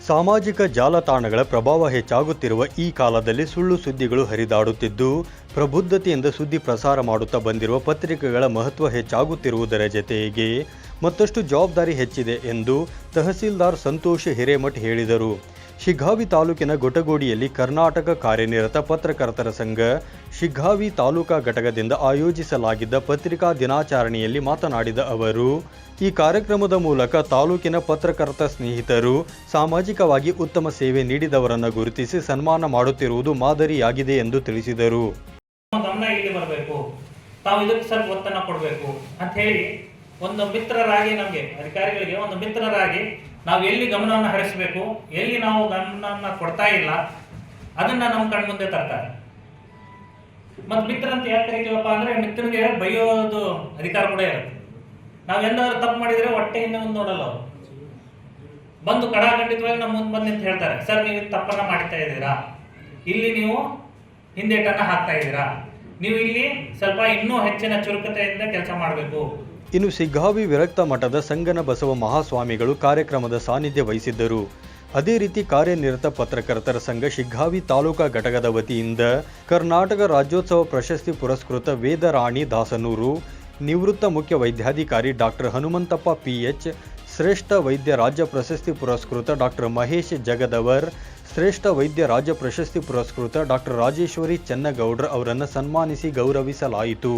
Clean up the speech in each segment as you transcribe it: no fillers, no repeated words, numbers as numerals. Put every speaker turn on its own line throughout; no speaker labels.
ಸಾಮಾಜಿಕ ಜಾಲತಾಣಗಳ ಪ್ರಭಾವ ಹೆಚ್ಚಾಗುತ್ತಿರುವ ಈ ಕಾಲದಲ್ಲಿ ಸುಳ್ಳು ಸುದ್ದಿಗಳು ಹರಿದಾಡುತ್ತಿದ್ದು, ಪ್ರಬುದ್ಧತೆಯಿಂದ ಸುದ್ದಿ ಪ್ರಸಾರ ಮಾಡುತ್ತಾ ಬಂದಿರುವ ಪತ್ರಿಕೆಗಳ ಮಹತ್ವ ಹೆಚ್ಚಾಗುತ್ತಿರುವುದರ ಜತೆಗೆ ಮತ್ತಷ್ಟು ಜವಾಬ್ದಾರಿ ಹೆಚ್ಚಿದೆ ಎಂದು ತಹಸೀಲ್ದಾರ್ ಸಂತೋಷ್ ಹಿರೇಮಠ್ ಹೇಳಿದರು. ಶಿಗ್ಗಾವಿ ತಾಲೂಕಿನ ಗೊಟಗೋಡಿಯಲ್ಲಿ ಕರ್ನಾಟಕ ಕಾರ್ಯನಿರತ ಪತ್ರಕರ್ತರ ಸಂಘ ಶಿಗ್ಗಾವಿ ತಾಲೂಕಾ ಘಟಕದಿಂದ ಆಯೋಜಿಸಲಾಗಿದ್ದ ಪತ್ರಿಕಾ ದಿನಾಚರಣೆಯಲ್ಲಿ ಮಾತನಾಡಿದ ಅವರು, ಈ ಕಾರ್ಯಕ್ರಮದ ಮೂಲಕ ತಾಲೂಕಿನ ಪತ್ರಕರ್ತ ಸ್ನೇಹಿತರು ಸಾಮಾಜಿಕವಾಗಿ ಉತ್ತಮ ಸೇವೆ ನೀಡಿದವರನ್ನು ಗುರುತಿಸಿ ಸನ್ಮಾನ ಮಾಡುತ್ತಿರುವುದು ಮಾದರಿಯಾಗಿದೆ ಎಂದು ತಿಳಿಸಿದರು.
ಗಮನ ಇಲ್ಲಿ ಬರಬೇಕು, ತಾವು ಇದಕ್ಕೆ ಸ್ವಲ್ಪ ಒತ್ತನ್ನು ಕೊಡಬೇಕು ಅಂತ ಹೇಳಿ ಒಂದು ಮಿತ್ರರಾಗಿ, ನಮಗೆ ಅಧಿಕಾರಿಗಳಿಗೆ ಒಂದು ಮಿತ್ರರಾಗಿ ನಾವು ಎಲ್ಲಿ ಗಮನವನ್ನು ಹರಿಸಬೇಕು, ಎಲ್ಲಿ ನಾವು ಗಮನವನ್ನು ಕೊಡ್ತಾ ಇಲ್ಲ ಅದನ್ನ ನಮ್ಮ ಕಣ್ಮುಂದೆ ತರ್ತಾರೆ. ಮತ್ತು ಮಿತ್ರ ಅಂತ ಯಾಕೆ ಕರಿತೀವಪ್ಪ ಅಂದ್ರೆ ಮಿತ್ರನಿಗೆ ಬೈಯೋದು ಅಧಿಕಾರ ಕೂಡ ಇರುತ್ತೆ. ನಾವೆಂದಾದ್ರೂ ತಪ್ಪು ಮಾಡಿದ್ರೆ ಹೊಟ್ಟೆಯಿಂದ ಒಂದು ನೋಡಲ್ಲ, ಅವರು ಬಂದು ಕಡಾಖಂಡಿತವಾಗಿ ನಮ್ಮ ಮುಂದೆ ಬಂದು ಅಂತ ಹೇಳ್ತಾರೆ, ಸರ್ ನೀವು ತಪ್ಪನ್ನ ಮಾಡ್ತಾ ಇದ್ದೀರಾ, ಇಲ್ಲಿ ನೀವು ಹಿಂದೇಟನ್ನ ಹಾಕ್ತಾ ಇದ್ದೀರಾ, ನೀವು ಇಲ್ಲಿ ಸ್ವಲ್ಪ ಇನ್ನೂ ಹೆಚ್ಚಿನ ಚುರುಕತೆಯಿಂದ ಕೆಲಸ ಮಾಡಬೇಕು.
ಇನ್ನು ಶಿಗ್ಗಾವಿ ವಿರಕ್ತ ಮಠದ ಸಂಗನ ಬಸವ ಮಹಾಸ್ವಾಮಿಗಳು ಕಾರ್ಯಕ್ರಮದ ಸಾನ್ನಿಧ್ಯ ವಹಿಸಿದ್ದರು. ಅದೇ ರೀತಿ ಕಾರ್ಯನಿರತ ಪತ್ರಕರ್ತರ ಸಂಘ ಶಿಗ್ಗಾವಿ ತಾಲೂಕಾ ಘಟಕದ ವತಿಯಿಂದ ಕರ್ನಾಟಕ ರಾಜ್ಯೋತ್ಸವ ಪ್ರಶಸ್ತಿ ಪುರಸ್ಕೃತ ವೇದರಾಣಿ ದಾಸನೂರು, ನಿವೃತ್ತ ಮುಖ್ಯ ವೈದ್ಯಾಧಿಕಾರಿ ಡಾಕ್ಟರ್ ಹನುಮಂತಪ್ಪ PH, ಶ್ರೇಷ್ಠ ವೈದ್ಯ ರಾಜ್ಯ ಪ್ರಶಸ್ತಿ ಪುರಸ್ಕೃತ ಡಾಕ್ಟರ್ ಮಹೇಶ್ ಜಗದವರ್, ಶ್ರೇಷ್ಠ ವೈದ್ಯ ರಾಜ್ಯ ಪ್ರಶಸ್ತಿ ಪುರಸ್ಕೃತ ಡಾಕ್ಟರ್ ರಾಜೇಶ್ವರಿ ಚೆನ್ನಗೌಡ್ರ ಅವರನ್ನು ಸನ್ಮಾನಿಸಿ ಗೌರವಿಸಲಾಯಿತು.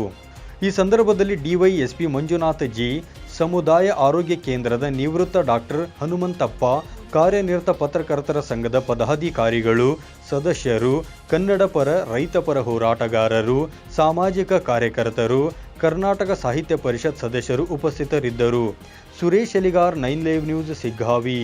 ಈ ಸಂದರ್ಭದಲ್ಲಿ DYSP ಮಂಜುನಾಥ್ G, ಸಮುದಾಯ ಆರೋಗ್ಯ ಕೇಂದ್ರದ ನಿವೃತ್ತ ಡಾಕ್ಟರ್ ಹನುಮಂತಪ್ಪ, ಕಾರ್ಯನಿರತ ಪತ್ರಕರ್ತರ ಸಂಘದ ಪದಾಧಿಕಾರಿಗಳು, ಸದಸ್ಯರು, ಕನ್ನಡ ಪರ ರೈತಪರ ಹೋರಾಟಗಾರರು, ಸಾಮಾಜಿಕ ಕಾರ್ಯಕರ್ತರು, ಕರ್ನಾಟಕ ಸಾಹಿತ್ಯ ಪರಿಷತ್ ಸದಸ್ಯರು ಉಪಸ್ಥಿತರಿದ್ದರು. Suresh Eligar, 9 live news, Shiggavi.